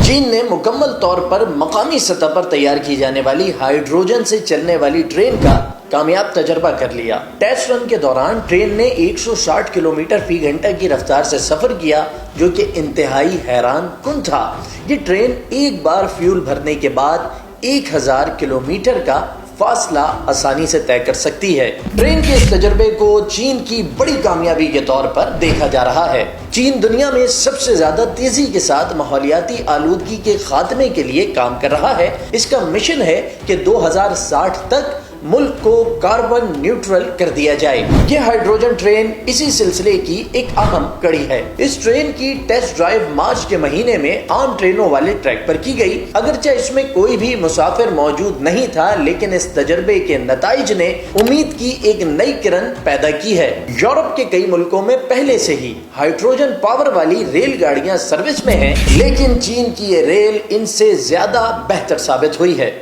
چین نے مکمل طور پر مقامی سطح پر تیار کی جانے والی ہائیڈروجن سے چلنے والی ٹرین کا کامیاب تجربہ کر لیا۔ ٹیسٹ رن کے دوران ٹرین نے 160 کلومیٹر فی گھنٹہ کی رفتار سے سفر کیا، جو کہ انتہائی حیران کن تھا۔ یہ ٹرین ایک بار فیول بھرنے کے بعد 1000 کلومیٹر کا فاصلہ آسانی سے طے کر سکتی ہے۔ ٹرین کے اس تجربے کو چین کی بڑی کامیابی کے طور پر دیکھا جا رہا ہے۔ چین دنیا میں سب سے زیادہ تیزی کے ساتھ ماحولیاتی آلودگی کے خاتمے کے لیے کام کر رہا ہے۔ اس کا مشن ہے کہ 2060 تک ملک کو کاربن نیوٹرل کر دیا جائے۔ یہ ہائیڈروجن ٹرین اسی سلسلے کی ایک اہم کڑی ہے۔ اس ٹرین کی ٹیسٹ ڈرائیو مارچ کے مہینے میں عام ٹرینوں والے ٹریک پر کی گئی۔ اگرچہ اس میں کوئی بھی مسافر موجود نہیں تھا، لیکن اس تجربے کے نتائج نے امید کی ایک نئی کرن پیدا کی ہے۔ یورپ کے کئی ملکوں میں پہلے سے ہی ہائیڈروجن پاور والی ریل گاڑیاں سروس میں ہیں، لیکن چین کی یہ ریل ان سے زیادہ بہتر ثابت ہوئی ہے۔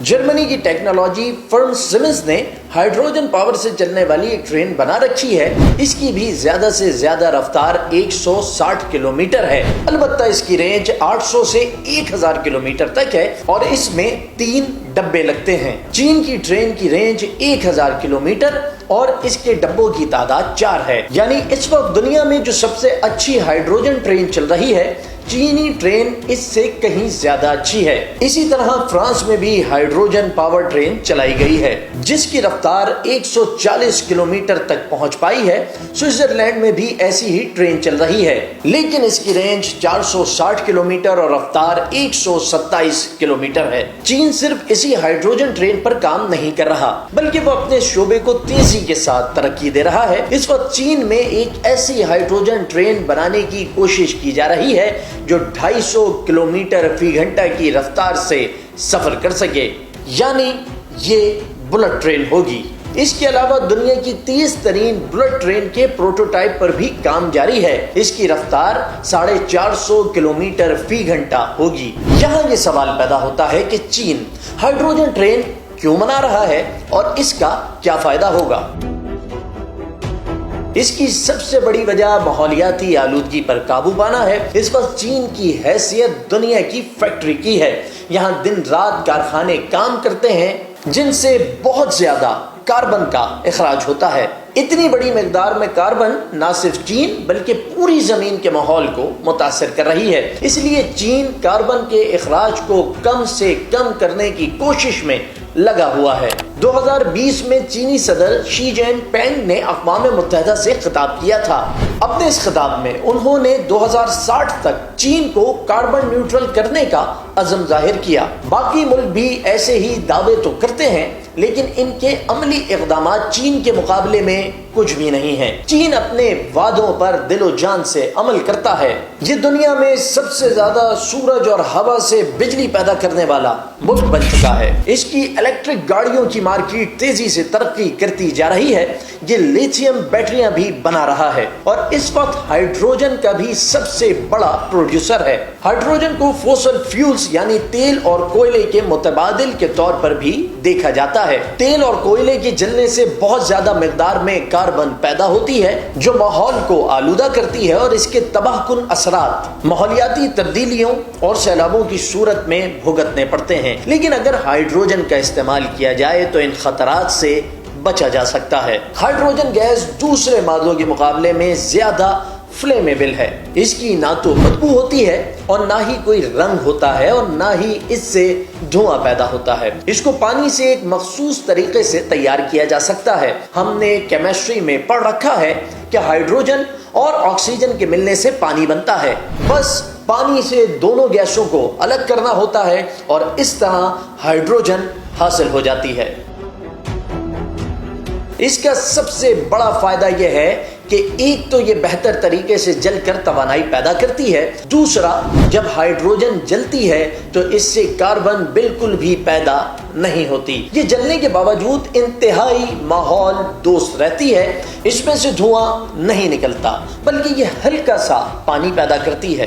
جرمنی کی ٹیکنالوجی فرم سیمنز نے ہائیڈروجن پاور سے چلنے والی ایک ٹرین بنا رکھی ہے۔ اس کی بھی زیادہ سے زیادہ رفتار 160 کلومیٹر ہے۔ البتہ اس کی رینج 800 سے 1000 کلومیٹر تک ہے اور اس میں 3 ڈبے لگتے ہیں۔ چین کی ٹرین کی رینج 1000 کلومیٹر اور اس کے ڈبوں کی تعداد 4 ہے، یعنی اس وقت دنیا میں جو سب سے اچھی ہائیڈروجن ٹرین چل رہی ہے، چینی ٹرین اس سے کہیں زیادہ اچھی ہے۔ اسی طرح فرانس میں بھی ہائیڈروجن پاور ٹرین چلائی گئی ہے، جس کی رفتار 140 کلومیٹر تک پہنچ پائی ہے۔ سوئٹزرلینڈ میں بھی ایسی ہی ٹرین چل رہی ہے، لیکن اس کی رینج 460 کلومیٹر اور رفتار 127 کلومیٹر ہے۔ چین صرف اسی ہائیڈروجن ٹرین پر کام نہیں کر رہا، بلکہ وہ اپنے شعبے کو تیزی کے ساتھ ترقی دے رہا ہے۔ اس وقت چین میں ایک ایسی ہائیڈروجن ٹرین بنانے کی کوشش کی جا رہی ہے جو 250 کلومیٹر فی گھنٹہ کی رفتار سے سفر کر سکے، یعنی یہ بلٹ ٹرین ہوگی۔ اس کے علاوہ دنیا کی تیز ترین بلٹ ٹرین کے پروٹوٹائپ پر بھی کام جاری ہے۔ اس کی رفتار 450 کلومیٹر فی گھنٹہ ہوگی۔ یہاں یہ سوال پیدا ہوتا ہے کہ چین ہائیڈروجن ٹرین کیوں بنا رہا ہے اور اس کا کیا فائدہ ہوگا؟ اس کی سب سے بڑی وجہ ماحولیاتی آلودگی پر قابو پانا ہے۔ اس وقت چین کی حیثیت دنیا کی فیکٹری کی ہے۔ یہاں دن رات کارخانے کام کرتے ہیں جن سے بہت زیادہ کاربن کا اخراج ہوتا ہے۔ اتنی بڑی مقدار میں کاربن نہ صرف چین بلکہ پوری زمین کے ماحول کو متاثر کر رہی ہے۔ اس لیے چین کاربن کے اخراج کو کم سے کم کرنے کی کوشش میں لگا ہوا ہے۔ 2020 میں چینی صدر شی جن پینگ نے اقوام متحدہ سے خطاب کیا تھا۔ اپنے اس خطاب میں انہوں نے 2060 تک چین کو کاربن نیوٹرل کرنے کا عزم ظاہر کیا۔ باقی ملک بھی ایسے ہی دعوے تو کرتے ہیں، لیکن ان کے عملی اقدامات چین کے مقابلے میں کچھ بھی نہیں ہیں۔ چین اپنے وعدوں پر دل و جان سے عمل کرتا ہے۔ یہ دنیا میں سب سے زیادہ سورج اور ہوا سے بجلی پیدا کرنے والا ملک بن چکا ہے۔ اس کی الیکٹرک گاڑیوں کی مارکیٹ تیزی سے ترقی کرتی جا رہی ہے۔ یہ لیتھیم بیٹریاں بھی بنا رہا ہے اور اس وقت ہائیڈروجن کا بھی سب سے بڑا پروڈیوسر ہے۔ ہائیڈروجن کو فوسل فیولز یعنی تیل اور کوئلے کے متبادل کے طور پر بھی دیکھا جاتا ہے۔ تیل اور کوئلے کے جلنے سے بہت زیادہ مقدار میں کاربن پیدا ہوتی ہے، جو ماحول کو آلودہ کرتی ہے اور اس کے تباہ کن اثرات ماحولیاتی تبدیلیوں اور سیلابوں کی صورت میں بھگتنے پڑتے ہیں۔ لیکن اگر ہائیڈروجن کا استعمال کیا جائے تو ان خطرات سے بچا جا سکتا ہے۔ ہائیڈروجن گیس دوسرے مادوں کے مقابلے میں زیادہ فلیمیبل ہے۔ اس کی نہ تو بدبو ہوتی ہے اور نہ ہی کوئی رنگ ہوتا ہے اور نہ ہی اس سے دھواں پیدا ہوتا ہے۔ اس کو پانی سے ایک مخصوص طریقے سے تیار کیا جا سکتا ہے۔ ہم نے کیمسٹری میں پڑھ رکھا ہے کہ ہائیڈروجن اور آکسیجن کے ملنے سے پانی بنتا ہے۔ بس پانی سے دونوں گیسوں کو الگ کرنا ہوتا ہے اور اس طرح ہائیڈروجن حاصل ہو جاتی ہے۔ اس کا سب سے بڑا فائدہ یہ ہے کہ ایک تو یہ بہتر طریقے سے جل کر توانائی پیدا کرتی ہے، دوسرا جب ہائیڈروجن جلتی ہے تو اس سے کاربن بالکل بھی پیدا نہیں ہوتی۔ یہ جلنے کے باوجود انتہائی ماحول دوست رہتی ہے۔ اس میں سے دھواں نہیں نکلتا بلکہ یہ ہلکا سا پانی پیدا کرتی ہے۔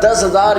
10,000